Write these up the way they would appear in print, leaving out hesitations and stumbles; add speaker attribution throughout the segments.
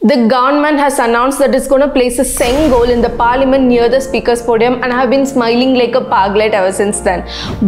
Speaker 1: The government has announced that it's going to place a Sengol in the parliament near the speaker's podium, and I have been smiling like a paglet ever since then.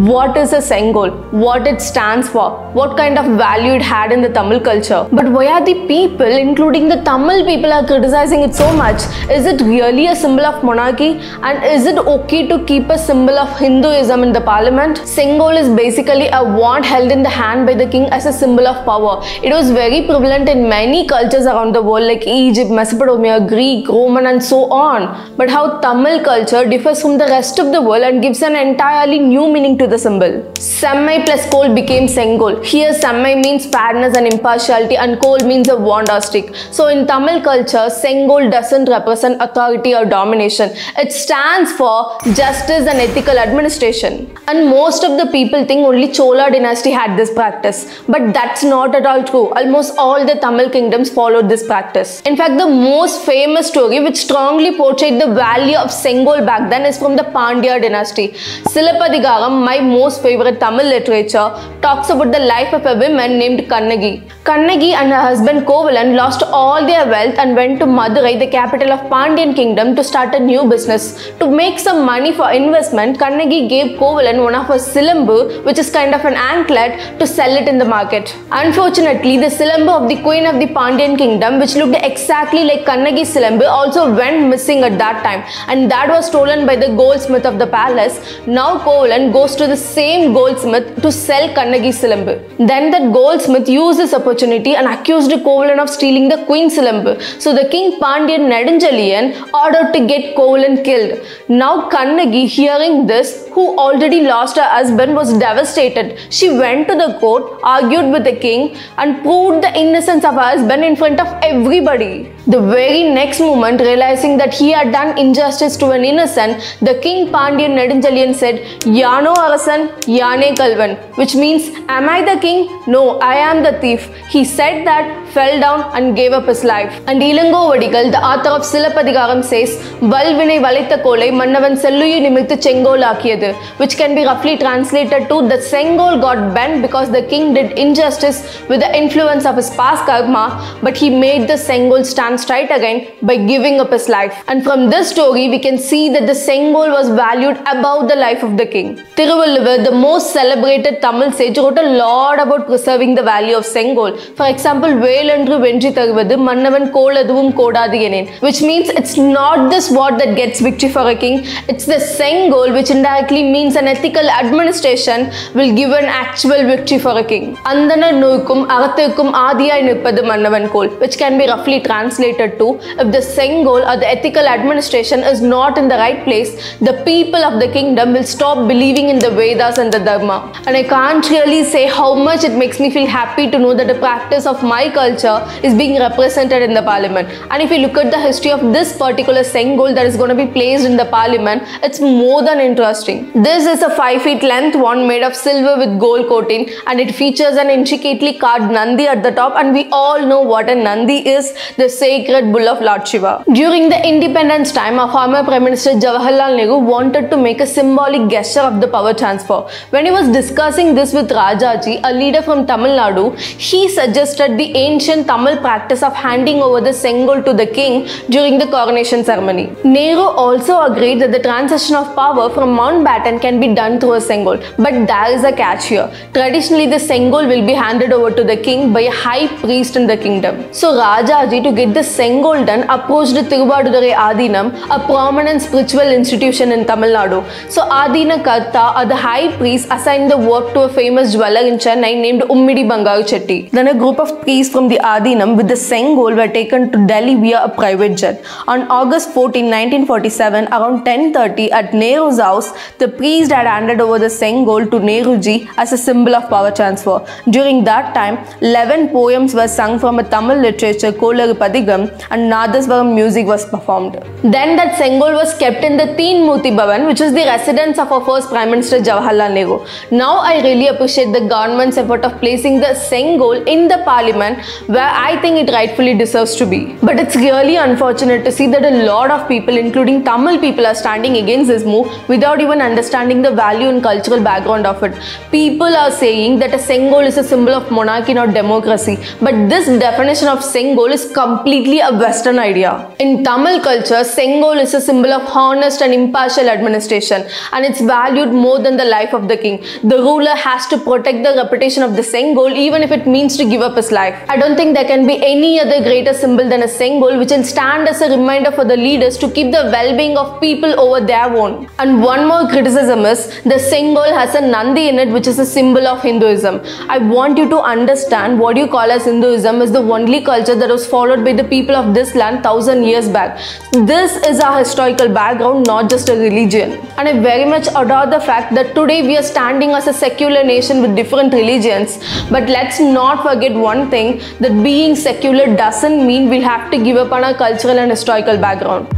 Speaker 1: What is a Sengol? What it stands for? What kind of value it had in the Tamil culture? But why are the people, including the Tamil people, are criticizing it so much? Is it really a symbol of monarchy? And is it okay to keep a symbol of Hinduism in the parliament? Sengol is basically a wand held in the hand by the king as a symbol of power. It was very prevalent in many cultures around the world like Egypt, Mesopotamia, Greek, Roman and so on. But how Tamil culture differs from the rest of the world and gives an entirely new meaning to the symbol. Semmai plus Kol became Sengol. Here Semmai means fairness and impartiality and Kol means a wand or stick. So in Tamil culture, Sengol doesn't represent authority or domination. It stands for justice and ethical administration. And most of the people think only Chola dynasty had this practice. But that's not at all true. Almost all the Tamil kingdoms followed this practice. In fact, the most famous story which strongly portrayed the value of Sengol back then is from the Pandya dynasty. Silappatikaram, my most favorite Tamil literature, talks about the life of a woman named Kannagi. Kannagi and her husband Kovalan lost all their wealth and went to Madurai, the capital of Pandyan kingdom, to start a new business. To make some money for investment, Kannagi gave Kovalan one of her silambu, which is kind of an anklet, to sell it in the market. Unfortunately, the silambu of the queen of the Pandyan kingdom, which looked exactly like Kannagi's silambu, also went missing at that time, and that was stolen by the goldsmith of the palace. Now Kovalan goes to the same goldsmith to sell Kannagi's silambu. Then that goldsmith used this opportunity and accused Kovalan of stealing the queen's silambu. So the king Pandyan Nedunjaliyan ordered to get Kovalan killed. Now Kannagi, hearing this, who already lost her husband, was devastated. She went to the court, argued with the king and proved the innocence of her husband in front of everybody. The very next moment, realizing that he had done injustice to an innocent, the king Pandyan Nedunjaliyan said, "Yano Arasan, Yane Kalvan," which means, "Am I the king? No, I am the thief." He said that, fell down and gave up his life. And Ilango Vadikal, the author of Silappatikaram, says, "Valvinai valitha kolai mannavan selluyi nimittu Sengol akiyadu," which can be roughly translated to, the Sengol got bent because the king did injustice with the influence of his past karma, but he made the Sengol stand straight again by giving up his life. And from this story, we can see that the Sengol was valued above the life of the king. Thiruvalluvar, the most celebrated Tamil sage, wrote a lot about preserving the value of Sengol. For example, Velendru Venji Tharuvadu Mannavan Koladuvum Kodadiyanen, which means it's not the sword that gets victory for a king, it's the Sengol, which indirectly means an ethical administration will give an actual victory for a king. Andana Nukum Arathirkum Adiyai Nirpadu Mannavan Kol, which can be roughly translated to, if the Sengol or the ethical administration is not in the right place, the people of the kingdom will stop believing in the Vedas and the Dharma. And I can't really say how much it makes me feel happy to know that the practice of my culture is being represented in the parliament. And if you look at the history of this particular Sengol that is going to be placed in the parliament, it's more than interesting. This is a 5 feet length wand made of silver with gold coating, and it features an intricately carved Nandi at the top, and we all know what a Nandi is, the sacred bull of Lord Shiva. During the independence time, our former Prime Minister Jawaharlal Nehru wanted to make a symbolic gesture of the power transfer. When he was discussing this with Rajaji, a leader from Tamil Nadu, he suggested the ancient Tamil practice of handing over the Sengol to the king during the coronation ceremony. Nehru also agreed that the transition of power from Mountbatten can be done through a Sengol. But there is a catch here. Traditionally, the Sengol will be handed over to the king by a high priest in the kingdom. So Rajaji, to get the Sengol done, approached Tiruvadurai Adinam, a prominent spiritual institution in Tamil Nadu. So Adina Karta, or the high priest, assigned the work to a famous jeweler in Chennai named Ummidi Bangaru Chetty. Then a group of priests from the Adinam with the Sengol were taken to Delhi via a private jet. On August 14, 1947, around 10:30 at Nehru's house, the priest had handed over the Sengol to Nehruji as a symbol of power transfer. During that time, 11 poems were sung from a Tamil literature, Kolaru Padigam, and Nadaswaram music was performed. Then that Sengol was kept in the Teen Murti Bhavan, which is the residence of our first Prime Minister Jawaharlal Nehru. Now I really appreciate the government's effort of placing the Sengol in the parliament where I think it rightfully deserves to be. But it's really unfortunate to see that a lot of people, including Tamil people, are standing against this move without even understanding the value and cultural background of it. People are saying that a Sengol is a symbol of monarchy, not democracy. But this definition of Sengol is completely a Western idea. In Tamil culture, Sengol is a symbol of honest and impartial administration, and it's valued more than the life of the king. The ruler has to protect the reputation of the Sengol even if it means to give up his life. I don't think there can be any other greater symbol than a Sengol, which will stand as a reminder for the leaders to keep the well-being of people over their own. And one more criticism is the Sengol has a Nandi in it, which is a symbol of Hinduism. I want you to understand what you call as Hinduism is the only culture that was followed by the people of this land 1000 years back. This is our historical background, not just a religion. And I very much adore the fact that today we are standing as a secular nation with different religions. But let's not forget one thing, that being secular doesn't mean we'll have to give up on our cultural and historical background.